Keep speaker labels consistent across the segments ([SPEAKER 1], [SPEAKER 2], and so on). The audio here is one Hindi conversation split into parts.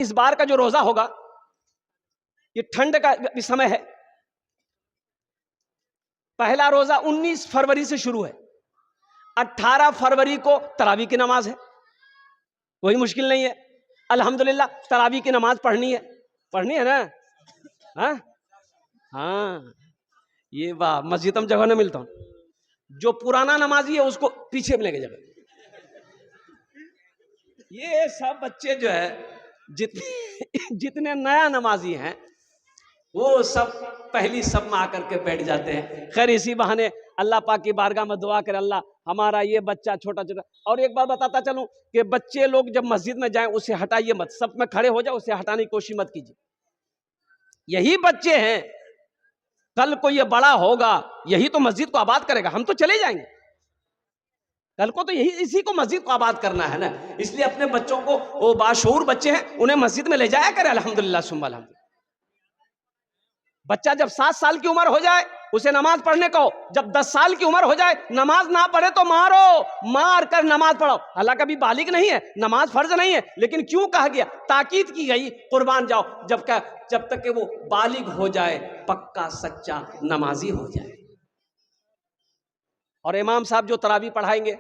[SPEAKER 1] इस बार का जो रोजा होगा, ये ठंड का समय है। पहला रोजा 19 फरवरी से शुरू है, 18 फरवरी को तरावी की नमाज है। कोई मुश्किल नहीं है, अल्हम्दुलिल्लाह तरावी की नमाज पढ़नी है ना। हाँ, ये वाह, मस्जिद में जगह ना मिलता हूं। जो पुराना नमाजी है उसको पीछे में लेके जगह। ये सब बच्चे जो है जितने नया नमाजी हैं वो सब पहली सब में आकर के बैठ जाते हैं। खैर इसी बहाने अल्लाह पाक की बारगाह में दुआ करे, अल्लाह हमारा ये बच्चा छोटा छोटा। और एक बात बताता चलूं कि बच्चे लोग जब मस्जिद में जाएं उसे हटाइए मत, सब में खड़े हो जाए, उसे हटाने की कोशिश मत कीजिए। यही बच्चे हैं, कल को ये बड़ा होगा, यही तो मस्जिद को आबाद करेगा। हम तो चले जाएंगे, कल को तो यही इसी को मस्जिद को आबाद करना है ना। इसलिए अपने बच्चों को, वो बाशऊर बच्चे हैं, उन्हें मस्जिद में ले जाया करें। अल्हम्दुलिल्लाह सुम्मा अल्हम्दुलिल्लाह। बच्चा जब 7 साल की उम्र हो जाए उसे नमाज पढ़ने कहो। जब 10 साल की उम्र हो जाए, नमाज ना पढ़े तो मारो, मार कर नमाज पढ़ो। हालांकि अभी बालिग नहीं है, नमाज फर्ज नहीं है, लेकिन क्यों कहा गया, ताकीद की गई, कुर्बान जाओ जब तक कि वो बालिग हो जाए, पक्का सच्चा नमाजी हो जाए। और इमाम साहब जो तरावी पढ़ाएंगे,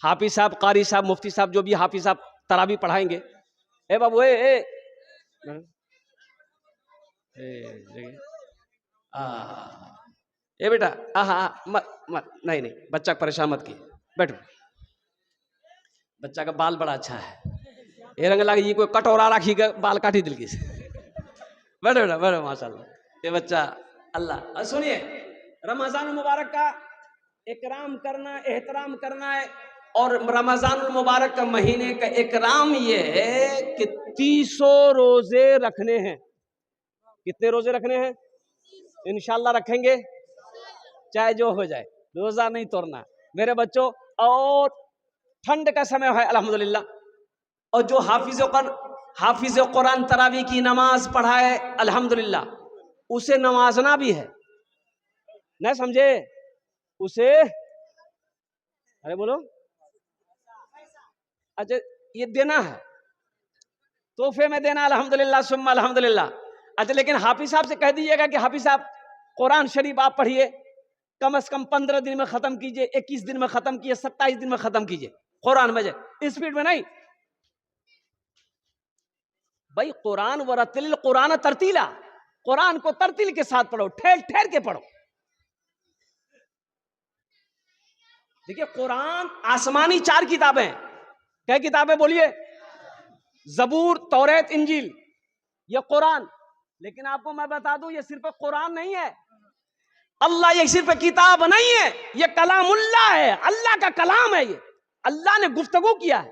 [SPEAKER 1] हाफिज साहब, कारी साहब, मुफ्ती साहब, जो भी हाफिज साहब तरावी पढ़ाएंगे, ए बाबू ए बेटा, मत नहीं बच्चा परेशान मत किए, बैठो। बच्चा का बाल बड़ा अच्छा है, ये रंग लगे ये कोई कटोरा राखी का बाल काटी दिल की से। बैठो बेटा, बैठो, माशाल्लाह ये बच्चा। अल्लाह सुनिए, रमजान मुबारक का इकराम करना, एहतराम करना है। और रमजान मुबारक का महीने का इकराम ये है कि 300 रोजे रखने हैं। कितने रोजे रखने हैं? इंशाल्लाह रखेंगे, चाहे जो हो जाए, रोजा नहीं तोड़ना मेरे बच्चों। और ठंड का समय है अल्हम्दुलिल्लाह, और जो हाफिज कुरान तरावी की नमाज पढ़ाए अल्हम्दुलिल्लाह, उसे नवाजना भी है, नहीं समझे? उसे अरे बोलो, अच्छा ये देना है, तोहफे में देना, अल्हम्दुलिल्लाह सुम्मा अल्हम्दुलिल्लाह। अच्छा, लेकिन हाफिज साहब से कह दीजिएगा कि हाफिज साहब कुरान शरीफ आप पढ़िए, कम से कम 15 दिन में खत्म कीजिए, 21 दिन में खत्म कीजिए, 27 दिन में खत्म कीजिए कुरान में, स्पीड में नहीं भाई। कुरान वरतिल कुरान तरतीला, कुरान को तरतील के साथ पढ़ो, ठहर ठहर के पढ़ो। देखिए, कुरान आसमानी 4 किताबें, क्या किताबें बोलिए? जबूर, तौरात, इंजील, ये कुरान। लेकिन आपको मैं बता दूं, ये सिर्फ कुरान नहीं है, अल्लाह, ये सिर्फ किताब नहीं है, ये कलामुल्लाह है, अल्लाह का कलाम है, ये अल्लाह ने गुफ्तगू किया है।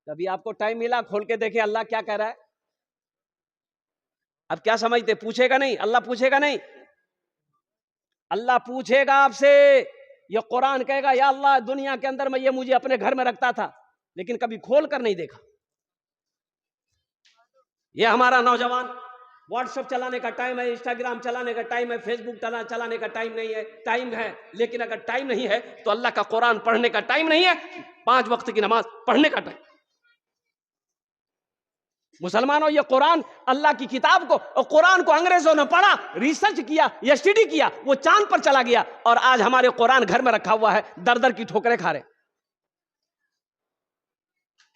[SPEAKER 1] कभी आपको टाइम मिला, खोल के देखे अल्लाह क्या कह रहा है? अब क्या समझते, पूछेगा नहीं? अल्लाह पूछेगा नहीं, अल्लाह पूछेगा आपसे। ये कुरान कहेगा, या अल्लाह, दुनिया के अंदर मैं ये मुझे अपने घर में रखता था, लेकिन कभी खोल कर नहीं देखा। ये हमारा नौजवान व्हाट्सएप चलाने का टाइम है, इंस्टाग्राम चलाने का टाइम है, फेसबुक चलाने का टाइम नहीं है। टाइम है, लेकिन अगर टाइम नहीं है तो अल्लाह का कुरान पढ़ने का टाइम नहीं है, 5 वक्त की नमाज पढ़ने का टाइम। मुसलमानों, ये कुरान अल्लाह की किताब को, और कुरान को अंग्रेजों ने पढ़ा, रिसर्च किया, स्टडी किया, वो चांद पर चला गया, और आज हमारे कुरान घर में रखा हुआ है, दर दर की ठोकरें खा रहे।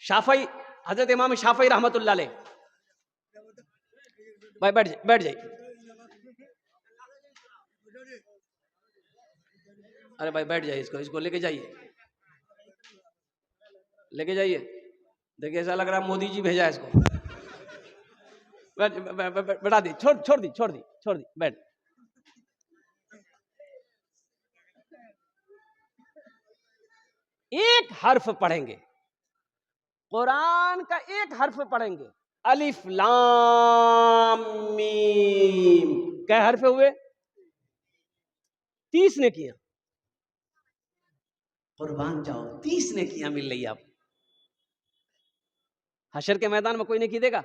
[SPEAKER 1] शाफई, हजरत इमाम शाफई रहमतुल्लाह अलैह, भाई बैठ जाइए। अरे भाई बैठ जाइए, इसको लेके जाइए, लेके जाइए। देखिए, ऐसा लग रहा है मोदी जी भेजा है इसको। बैठा दी, छोड़ दी, बैठ। एक हर्फ पढ़ेंगे, कुरान का एक हर्फ पढ़ेंगे, अलिफ लाम मीम, क्या हर्फ हुए? 30 ने किया, कुर्बान जाओ, 30 ने किया मिल रही आप। हशर के मैदान में कोई नहीं की देगा?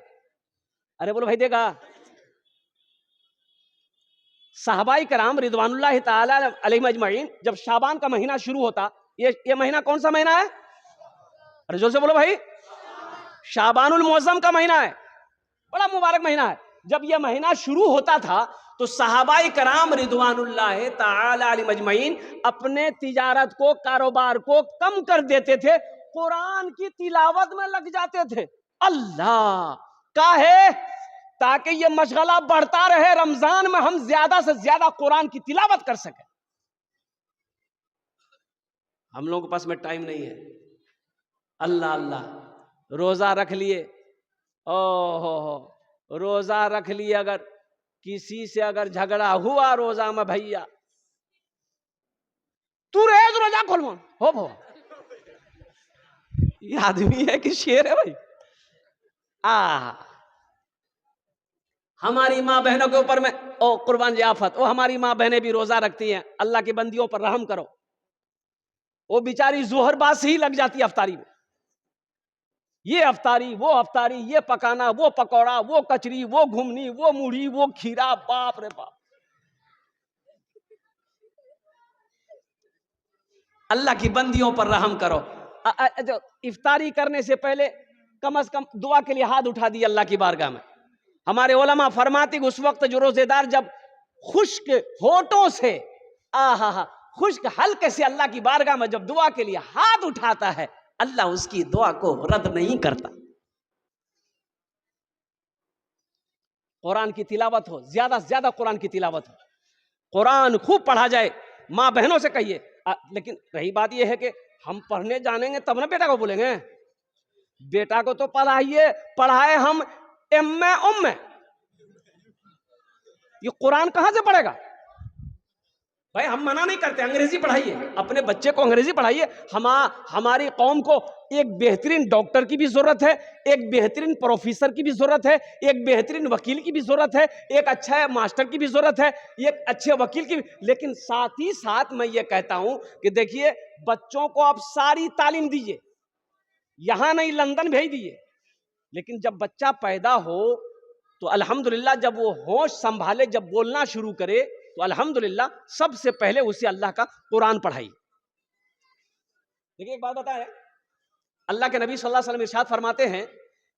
[SPEAKER 1] अरे बोलो भाई, देगा? साहबाई कराम रिदवानुल्लाह ताला अलैहिम अजमईन, जब शाबान का महीना शुरू होता, ये महीना कौन सा महीना है? अरे जोर से बोलो भाई, शाबानुल मौसम का महीना है, बड़ा मुबारक महीना है। जब यह महीना शुरू होता था तो सहाबाए कराम रिदवानुल्लाह ताला अलैहिम अजमईन अपने तिजारत को, कारोबार को कम कर देते थे, कुरान की तिलावत में लग जाते थे। अल्लाह काहे? ताकि यह मशगला बढ़ता रहे, रमजान में हम ज्यादा से ज्यादा कुरान की तिलावत कर सके। हम लोगों के पास में टाइम नहीं है। अल्लाह अल्लाह, रोजा रख लिए, ओ रोजा रख लिए, अगर किसी से अगर झगड़ा हुआ रोजा में, भैया तू रेज रोजा खोल हो ये आदमी है कि शेर है भाई? हमारी माँ बहनों के ऊपर में ओ कुर्बान जियाफत, ओ हमारी माँ बहनें भी रोजा रखती हैं, अल्लाह की बंदियों पर रहम करो। वो बेचारी जोहर बाद से ही लग जाती है अफ्तारी में, ये अफ्तारी वो अफ्तारी, ये पकाना वो पकौड़ा, वो कचरी वो घुमनी वो मूढ़ी वो खीरा, बाप रे बाप। अल्लाह की बंदियों पर रहम करो। इफ्तारी करने से पहले कम से कम दुआ के लिए हाथ उठा दिए अल्लाह की बारगाह में। हमारे उलमा फरमाती उस वक्त जो रोजेदार जब खुश्क होठों से खुश्क हल्के से अल्लाह की बारगाह में जब दुआ के लिए हाथ उठाता है, अल्लाह उसकी दुआ को रद्द नहीं करता। कुरान की तिलावत हो, ज्यादा से ज्यादा कुरान की तिलावत हो, कुरान खूब पढ़ा जाए। माँ बहनों से कहिए। लेकिन रही बात यह है कि हम पढ़ने जानेंगे तब ना बेटा को बोलेंगे। बेटा को तो पढ़ाइए, पढ़ाए हम एम्मे उम्मे, ये कुरान कहां से पढ़ेगा भाई? हम मना नहीं करते, अंग्रेजी पढ़ाइए, अपने बच्चे को अंग्रेजी पढ़ाइए। हमारी कौम को एक बेहतरीन डॉक्टर की भी जरूरत है, एक बेहतरीन प्रोफेसर की भी जरूरत है, एक बेहतरीन वकील की भी जरूरत है, एक अच्छा मास्टर की भी जरूरत है, एक अच्छे वकील की भी। लेकिन साथ ही साथ मैं ये कहता हूं कि देखिए, बच्चों को आप सारी तालीम दीजिए, यहां नहीं लंदन भेज दीजिए, लेकिन जब बच्चा पैदा हो तो अल्हम्दुलिल्लाह जब वो होश संभाले, जब बोलना शुरू करे तो अल्हम्दुलिल्लाह सबसे पहले उसे अल्लाह का कुरान पढ़ाई। देखिए एक बात बताएं, अल्लाह के नबी सल्लल्लाहु अलैहि वसल्लम इरशाद फरमाते हैं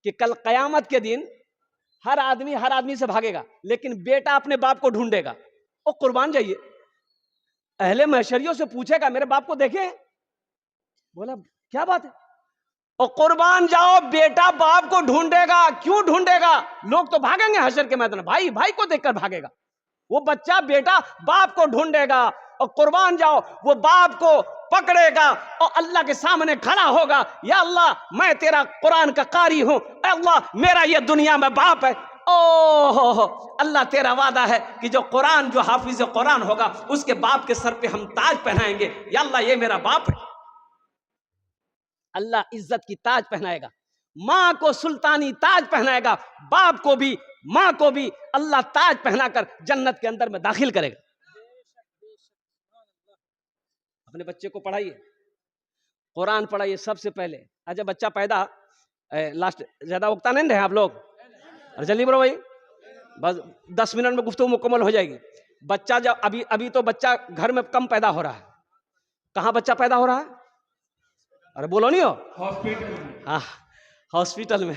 [SPEAKER 1] कि कल कयामत के दिन हर आदमी से भागेगा, लेकिन बेटा अपने बाप को ढूंढेगा। और कुर्बान जाइए, अहले महशरियों से पूछेगा मेरे बाप को देखे? बोला क्या बात है? और कुर्बान जाओ, बेटा बाप को ढूंढेगा। क्यों ढूंढेगा? लोग तो भागेंगे हशर के मैदान, भाई भाई को देखकर भागेगा, वो बच्चा बेटा बाप को ढूंढेगा। और कुर्बान जाओ, वो बाप को पकड़ेगा और अल्लाह के सामने खड़ा होगा, या अल्लाह मैं तेरा कुरान का कारी हूं, अल्लाह मेरा ये दुनिया में बाप है। ओह अल्लाह तेरा वादा है कि जो कुरान, जो हाफिज कुरान होगा उसके बाप के सर पे हम ताज पहनाएंगे, या अल्लाह ये मेरा बाप है। अल्लाह इज्जत की ताज पहनाएगा, माँ को सुल्तानी ताज पहनाएगा, बाप को भी माँ को भी अल्लाह ताज पहनाकर जन्नत के अंदर में दाखिल करेगा। अपने बच्चे को पढ़ाइए, कुरान पढ़ाइए सबसे पहले। अच्छा बच्चा पैदा, लास्ट ज्यादा वक्त नहीं रहे आप लोग, अरे जल्दी बोलो भाई, बस 10 मिनट में गुफ्तगू मुकम्मल हो जाएगी। बच्चा जब अभी तो बच्चा घर में कम पैदा हो रहा है। कहाँ बच्चा पैदा हो रहा है? अरे बोलो नहीं हो, हॉस्पिटल। हाँ हॉस्पिटल में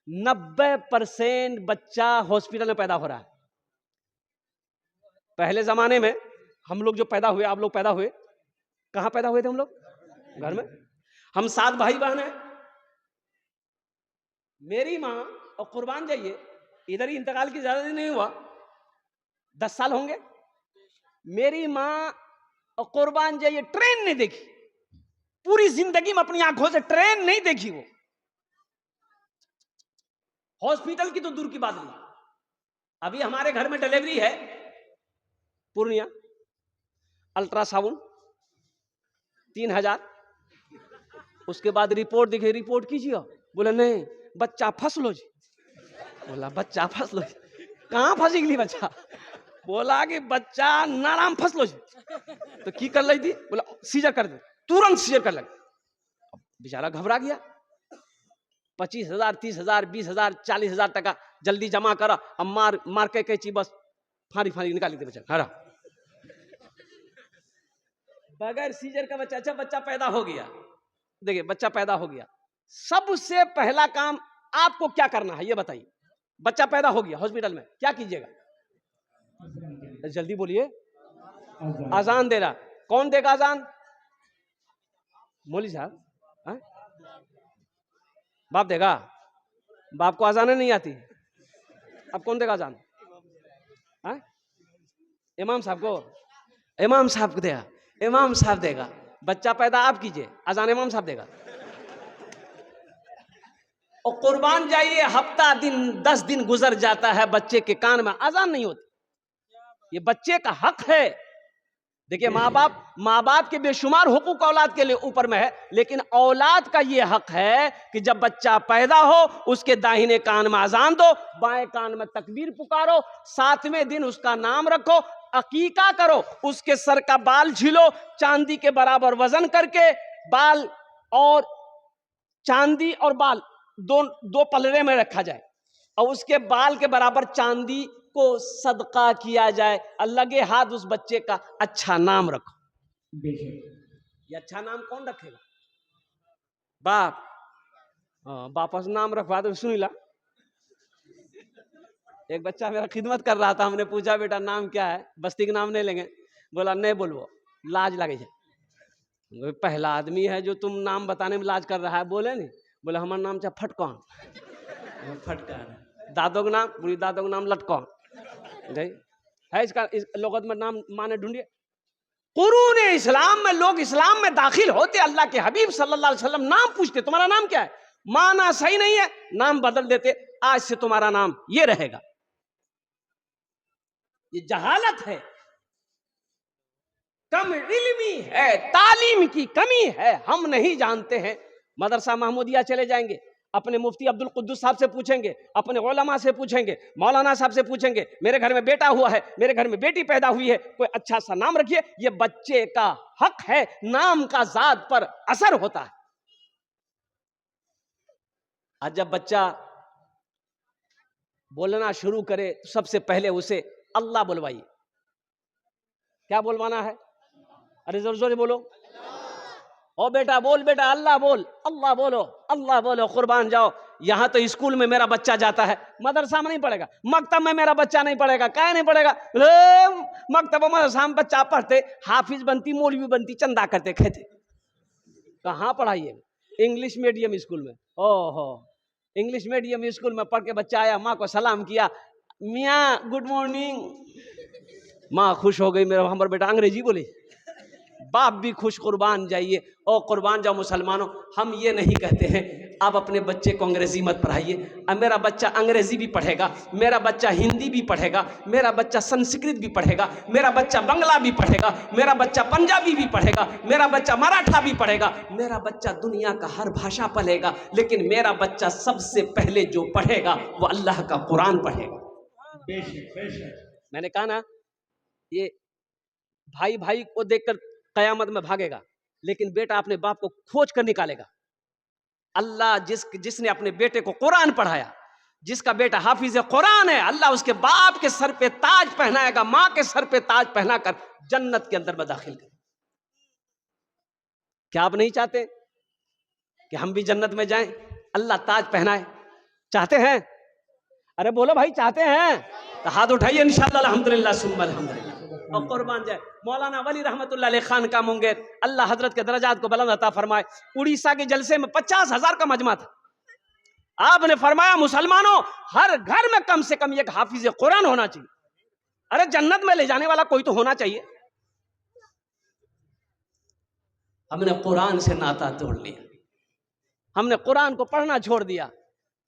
[SPEAKER 1] 90% बच्चा हॉस्पिटल में पैदा हो रहा है। पहले जमाने में हम लोग जो पैदा हुए, आप लोग पैदा हुए, कहाँ पैदा हुए थे हम लोग? घर में। हम 7 भाई बहन हैं। मेरी माँ, और कुर्बान जाइए, इधर ही इंतकाल की ज्यादा दिन नहीं हुआ, 10 साल होंगे। मेरी माँ और कुर्बान जाइए ट्रेन नहीं देखी, पूरी जिंदगी में अपनी आंखों से ट्रेन नहीं देखी। वो हॉस्पिटल की तो दूर की बात नहीं। अभी हमारे घर में डिलीवरी है पूर्णिया, अल्ट्रासाउंड 3000, उसके बाद रिपोर्ट दिखे, रिपोर्ट कीजिए, बोले नहीं बच्चा फंसलो जी। बोला बच्चा फंसलो जी, कहाँ फंसी गई बच्चा? बोला कि बच्चा नाराम फंसलो जी। तो की कर ली थी? बोला सीजर कर दे, तुरंत सीजर कर लगे। बेचारा घबरा गया, 25,000 30,000 20,000 40,000 टका जल्दी जमा करा, अब मार के कैची बस फाड़ी फाड़ी निकाली थी बेचारा। हरा बगैर सीजर का बच्चा। अच्छा बच्चा पैदा हो गया, देखिए बच्चा पैदा हो गया, सबसे पहला काम आपको क्या करना है ये बताइए। बच्चा पैदा हो गया हॉस्पिटल में, क्या कीजिएगा? जल्दी बोलिए। अजान दे रहा, कौन देगा अजान? मौलवी साहब? हाँ? बाप देगा? बाप को अजान नहीं आती, अब कौन देगा अजान? हाँ? इमाम साहब को? इमाम साहब को देगा, इमाम साहब देगा। बच्चा पैदा आप कीजिए, अजान इमाम साहब देगा। और कुर्बान जाइए, हफ्ता दिन 10 दिन गुजर जाता है, बच्चे के कान में अजान नहीं होती। ये बच्चे का हक है। देखिए माँ बाप के बेशुमार हुकूक औलाद के लिए ऊपर में है, लेकिन औलाद का ये हक है कि जब बच्चा पैदा हो उसके दाहिने कान में अजान दो, बाएं कान में तकबीर पुकारो, 7वें दिन उसका नाम रखो, अकीका करो, उसके सर का बाल छीलो, चांदी के बराबर वजन करके बाल और चांदी और बाल दो पलड़े में रखा जाए और उसके बाल के बराबर चांदी को सदका किया जाए। लगे हाथ उस बच्चे का अच्छा नाम रखो। ये अच्छा नाम कौन रखेगा? बाप। बाप से नाम रखवा दो। सुन ला, एक बच्चा मेरा खिदमत कर रहा था, हमने पूछा बेटा नाम क्या है? बस्ती का नाम नहीं लेंगे। बोला नहीं बोलबो, लाज लगे। पहला आदमी है जो तुम नाम बताने में लाज कर रहा है। बोले नहीं, बोले हमारा नाम चाहे फटकौन। फटकार। दादो का नाम, बुरी दादो का नाम लटकौन है। इसका इस लोगत में नाम माने ढूंढिए। कुरून इस्लाम में लोग इस्लाम में दाखिल होते अल्लाह के हबीब सल्लल्लाहु अलैहि वसल्लम नाम पूछते, तुम्हारा नाम क्या है? माना सही नहीं है, नाम बदल देते, आज से तुम्हारा नाम ये रहेगा। ये जहालत है, कम इल्मी है, तालीम की कमी है, हम नहीं जानते हैं। मदरसा महमूदिया चले जाएंगे, अपने मुफ्ती अब्दुल कुद्दूस साहब से पूछेंगे, अपने उलमा से पूछेंगे, मौलाना साहब से पूछेंगे, मेरे घर में बेटा हुआ है, मेरे घर में बेटी पैदा हुई है, कोई अच्छा सा नाम रखिए। ये बच्चे का हक है, नाम का जात पर असर होता है। आज जब बच्चा बोलना शुरू करे तो सबसे पहले उसे अल्लाह बुलवाइए। क्या बोलवाना है? अरे जोर जोर बोलो। ओ बेटा बोल, बेटा अल्लाह बोल, अल्लाह बोलो, अल्लाह बोलो, कुर्बान जाओ। यहां तो स्कूल में मेरा बच्चा जाता है, मदरसा में नहीं पढ़ेगा, मकतब में मेरा बच्चा नहीं पढ़ेगा। क्या नहीं पढ़ेगा? मकतब मदरसा में बच्चा पढ़ते, हाफिज बनती, मौलवी बनती, चंदा करते खेते। कहाँ पढ़ाइए? इंग्लिश मीडियम स्कूल में। ओहो, इंग्लिश मीडियम स्कूल में पढ़ के बच्चा आया, माँ को सलाम किया, मियाँ गुड मॉर्निंग। माँ खुश हो गई, मेरा हमारा बेटा अंग्रेजी बोले। बाप भी खुश। कुर्बान जाइए और कुर्बान जाओ मुसलमानों। हम ये नहीं कहते हैं आप अपने बच्चे को अंग्रेजी मत पढ़ाइए। अब मेरा बच्चा अंग्रेजी भी पढ़ेगा, मेरा बच्चा हिंदी भी पढ़ेगा, मेरा बच्चा संस्कृत भी पढ़ेगा, मेरा बच्चा बंगला भी पढ़ेगा, मेरा बच्चा पंजाबी भी पढ़ेगा, मेरा बच्चा मराठा भी पढ़ेगा, मेरा बच्चा दुनिया का हर भाषा पढ़ेगा, लेकिन मेरा बच्चा सबसे पहले जो पढ़ेगा वो अल्लाह का कुरान पढ़ेगा। मैंने कहा ना, ये भाई भाई को देखकर कयामत में भागेगा, लेकिन बेटा अपने बाप को खोज कर निकालेगा। अल्लाह जिसने अपने बेटे को कुरान पढ़ाया, जिसका बेटा हाफिज कुरान है, अल्लाह उसके बाप के सर पे ताज पहनाएगा, मां के सर पे ताज पहनाकर जन्नत के अंदर में दाखिल कर। क्या आप नहीं चाहते कि हम भी जन्नत में जाएं, अल्लाह ताज पहनाए? चाहते हैं? अरे बोलो भाई, चाहते हैं तो हाथ उठाइए। इंशाअल्लाह अल्हम्दुलिल्लाह सुम्मा अल्हम्दुलिल्लाह। और कुर्बान जाए मौलाना वली रहमतुल्लाह अलैह खान का मुंगेर, अल्लाह हजरत के दरजात को बुलंद अता फरमाए। उड़ीसा के जलसे में 50,000 का मजमा था। आपने फरमाया मुसलमानों, हर घर में कम से कम एक हाफिज कुरान होना चाहिए। अरे जन्नत में ले जाने वाला कोई तो होना चाहिए। हमने कुरान से नाता तोड़ लिया, हमने कुरान को पढ़ना छोड़ दिया,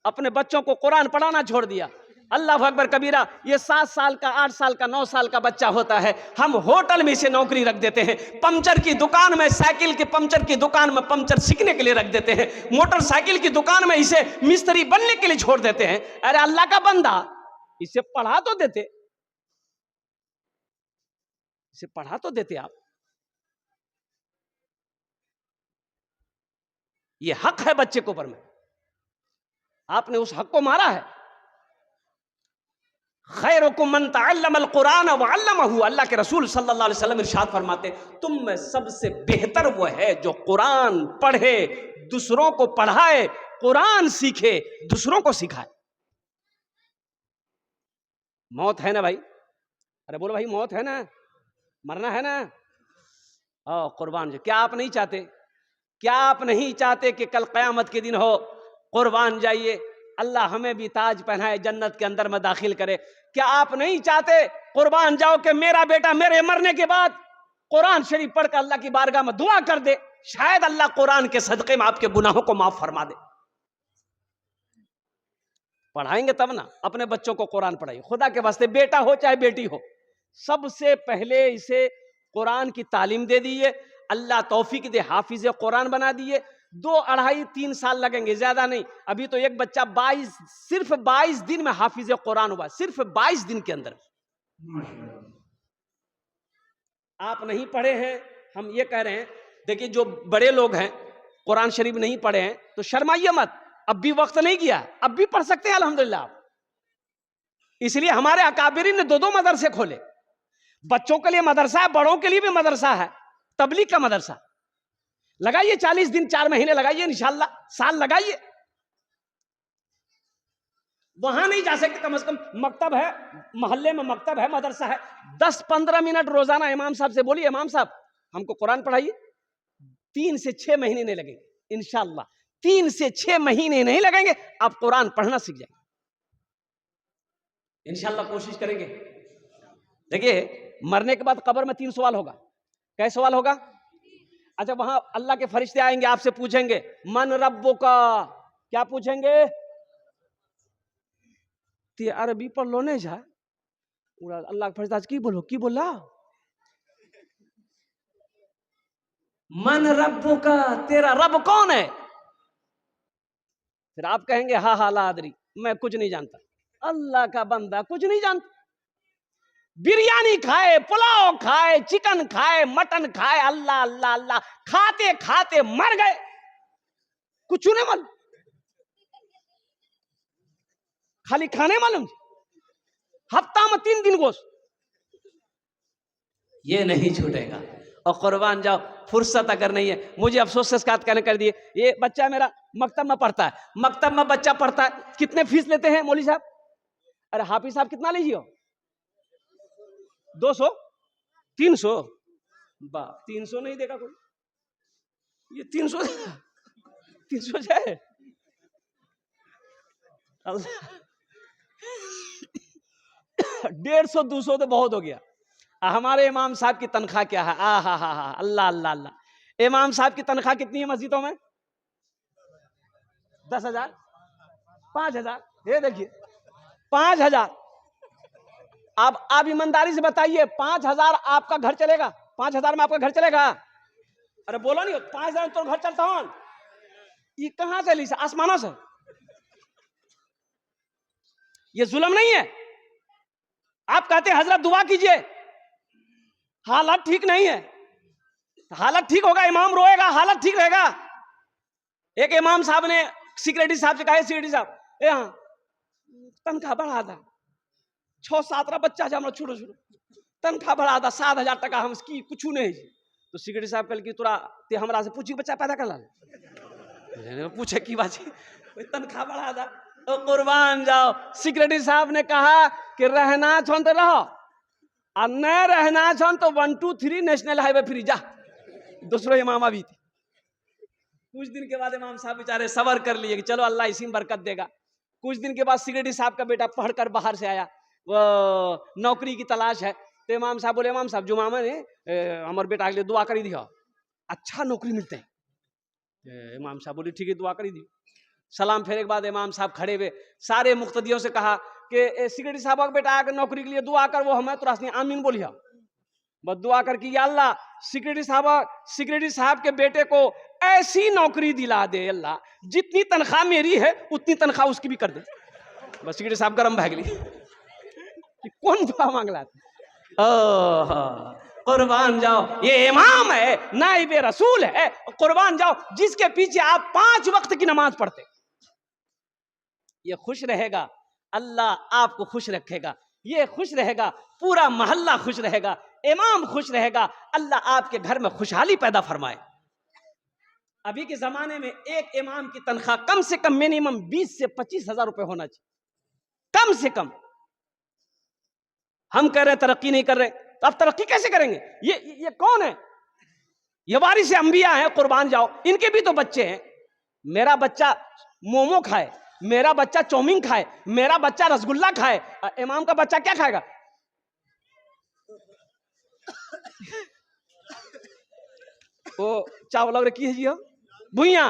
[SPEAKER 1] अपने बच्चों को कुरान पढ़ाना छोड़ दिया। अल्लाह अकबर कबीरा। ये 7 साल का, 8 साल का, 9 साल का बच्चा होता है, हम होटल में इसे नौकरी रख देते हैं, पंचर की दुकान में, साइकिल के पंचर की दुकान में पंचर सीखने के लिए रख देते हैं, मोटरसाइकिल की दुकान में इसे मिस्त्री बनने के लिए छोड़ देते हैं। अरे अल्लाह का बंदा, इसे पढ़ा तो देते, इसे पढ़ा तो देते आप। ये हक है बच्चे को ऊपर में, आपने उस हक को मारा है। खैरुकुम मन तअल्लमल कुरान व अल्लमहु, अल्लाह के रसूल सल्लल्लाहु अलैहि वसल्लम इरशाद फरमाते, तुम में सबसे बेहतर वो है जो कुरान पढ़े, दूसरों को पढ़ाए, कुरान सीखे, दूसरों को सिखाए। मौत है ना भाई? अरे बोलो भाई, मौत है ना, मरना है ना? कुर्बान जो, क्या आप नहीं चाहते? क्या आप नहीं चाहते कि कल क़यामत के दिन हो, कुर्बान जाइए, अल्लाह हमें भी ताज पहनाए, जन्नत के अंदर में दाखिल करे? क्या आप नहीं चाहते कुर्बान जाओ कि मेरा बेटा मेरे मरने के बाद कुरान शरीफ पढ़कर अल्लाह की बारगाह में दुआ कर दे, शायद अल्लाह कुरान के सदक़े में आपके गुनाहों को माफ फरमा दे। पढ़ाएंगे तब ना, अपने बच्चों को कुरान पढ़ाइए, खुदा के वास्ते, बेटा हो चाहे बेटी हो, सबसे पहले इसे कुरान की तालीम दे दीजिए। अल्लाह तौफीक दे, हाफिज कुरान बना दिए। 2, 2.5, 3 साल लगेंगे, ज्यादा नहीं। अभी तो एक बच्चा सिर्फ 22 दिन में हाफिज कुरान हुआ, सिर्फ 22 दिन के अंदर। आप नहीं पढ़े हैं, हम ये कह रहे हैं, देखिए जो बड़े लोग हैं कुरान शरीफ नहीं पढ़े हैं तो शर्माइए मत, अब भी वक्त नहीं गया, अब भी पढ़ सकते हैं अल्हम्दुलिल्लाह। इसलिए हमारे अकाबिरीन ने 2 मदरसे खोले, बच्चों के लिए मदरसा है, बड़ों के लिए भी मदरसा है, तबलीग का मदरसा। लगाइए 40 दिन, 4 महीने लगाइए, इंशाल्लाह साल लगाइए। वहां नहीं जा सकते, कम से कम मकतब है, मोहल्ले में मकतब है, मदरसा है, 10-15 मिनट रोजाना इमाम साहब से बोलिए, इमाम साहब हमको कुरान पढ़ाइए। 3 से 6 महीने नहीं लगेंगे इंशाल्लाह, 3 से 6 महीने नहीं लगेंगे, आप कुरान पढ़ना सीख जाएंगे इंशाल्लाह। कोशिश करेंगे। देखिए मरने के बाद कब्र में 3 सवाल होगा। कैसे सवाल होगा? अच्छा, वहां अल्लाह के फरिश्ते आएंगे, आपसे पूछेंगे मन रब्बुका, क्या पूछेंगे? ते अरबी पढ़ लो नहीं जाए, अल्लाह के फरिश्ता की बोलो, की बोला? मन रब्बुका, तेरा रब कौन है? फिर आप कहेंगे हा हा ला अदरी, मैं कुछ नहीं जानता। अल्लाह का बंदा कुछ नहीं जानता, बिरयानी खाए, पुलाव खाए, चिकन खाए, मटन खाए, अल्लाह अल्लाह अल्लाह खाते खाते मर गए, कुछ नहीं मालूम, खाली खाने मालूम, हफ्ता में 3 दिन गोश्त, ये नहीं छूटेगा। और कुर्बान जाओ, फुर्सत अगर नहीं है, मुझे अफसोस से इसका कहने कर दिए, ये बच्चा मेरा मकतब में पढ़ता है, मकतब में बच्चा पढ़ता है, कितने फीस लेते हैं मौलवी साहब? अरे हाफिज साहब कितना लीजिए? 200, 300? 300 नहीं देगा कोई, ये 300 देगा, 300 जाए 150-200 तो बहुत हो गया। हमारे इमाम साहब की तनख्वाह क्या है? हा अल्लाह अल्लाह अल्लाह। इमाम साहब की तनख्वाह कितनी है मस्जिदों में? 10,000, 5,000, ये देखिए 5,000। आप ईमानदारी से बताइए, 5,000 आपका घर चलेगा? 5,000 में आपका घर चलेगा? अरे बोलो नहीं, 5,000 तो घर चलता हूं, ये कहां से ली? आसमानों से। ये जुल्म नहीं है? आप कहते हैं हजरत दुआ कीजिए, हालत ठीक नहीं है, हालत ठीक होगा, इमाम रोएगा, हालत ठीक रहेगा। एक इमाम साहब ने सिक्योरिटी साहब से कहा, सिक्योरिटी साहब यहाँ तनख्वाह बढ़ा था, 6-7 बच्चा जमा छोड़ो छोड़ो, तनख्वाह बढ़ा था 7,000 टका, हम इसकी कुछ नहीं। तो सिक्योरिटी साहब कल की तुरा ते हमरा से पूछी बच्चा पैदा कर ला, पूछे की बात, तनख्वाह बढ़ा था। तो कुर्बान जाओ, सिक्योरिटी साहब ने कहा कि रहना छो तो रहो, और न रहना छो तो 1, 2, 3 नेशनल हाईवे फ्री जा। दूसरो इमाम अभी थी। कुछ दिन के बाद इमाम साहब बेचारे सबर कर लिए कि चलो अल्लाह इसी में बरकत देगा। कुछ दिन के बाद सिक्योरिटी साहब का बेटा पढ़कर बाहर से आया, वो नौकरी की तलाश है। तो इमाम साहब बोले, इमाम साहब जुमा में हमारे बेटा के लिए दुआ करी दिया, अच्छा नौकरी मिलते हैं। इमाम साहब बोले ठीक है, दुआ करी दी। सलाम फेरे के बाद इमाम साहब खड़े हुए, सारे मुक्तदियों से कहा कि सिक्योरिटी साहब का बेटा आकर नौकरी के लिए दुआ कर, वो हमें तुरंत आमीन बोलिया। बस दुआ कर कि या अल्लाह सिक्योरिटी साहब के बेटे को ऐसी नौकरी दिला दे अल्लाह, जितनी तनख्वाह मेरी है उतनी तनख्वाह उसकी भी कर दे। बस सिक्योरिटी साहब गरम भाग ली कि कौन दुआ मांगला। कुर्बान जाओ, ये इमाम है, नाइब रसूल है, कुर्बान जाओ जिसके पीछे आप 5 वक्त की नमाज पढ़ते। ये खुश रहेगा, अल्लाह आपको खुश रखेगा, ये खुश रहेगा, पूरा मोहल्ला खुश रहेगा, इमाम खुश रहेगा, अल्लाह आपके घर में खुशहाली पैदा फरमाए। अभी के जमाने में एक इमाम की तनख्वाह कम से कम मिनिमम 20 से 25 हजार रुपए होना चाहिए, कम से कम। हम कह रहे हैं तरक्की नहीं कर रहे, तो आप तरक्की कैसे करेंगे? ये कौन है? ये वारिस अंबिया है, कुर्बान जाओ। इनके भी तो बच्चे हैं। मेरा बच्चा मोमो खाए, मेरा बच्चा चाउमीन खाए, मेरा बच्चा रसगुल्ला खाए, इमाम का बच्चा क्या खाएगा? वो चावल वगैरह की है जी, भुइया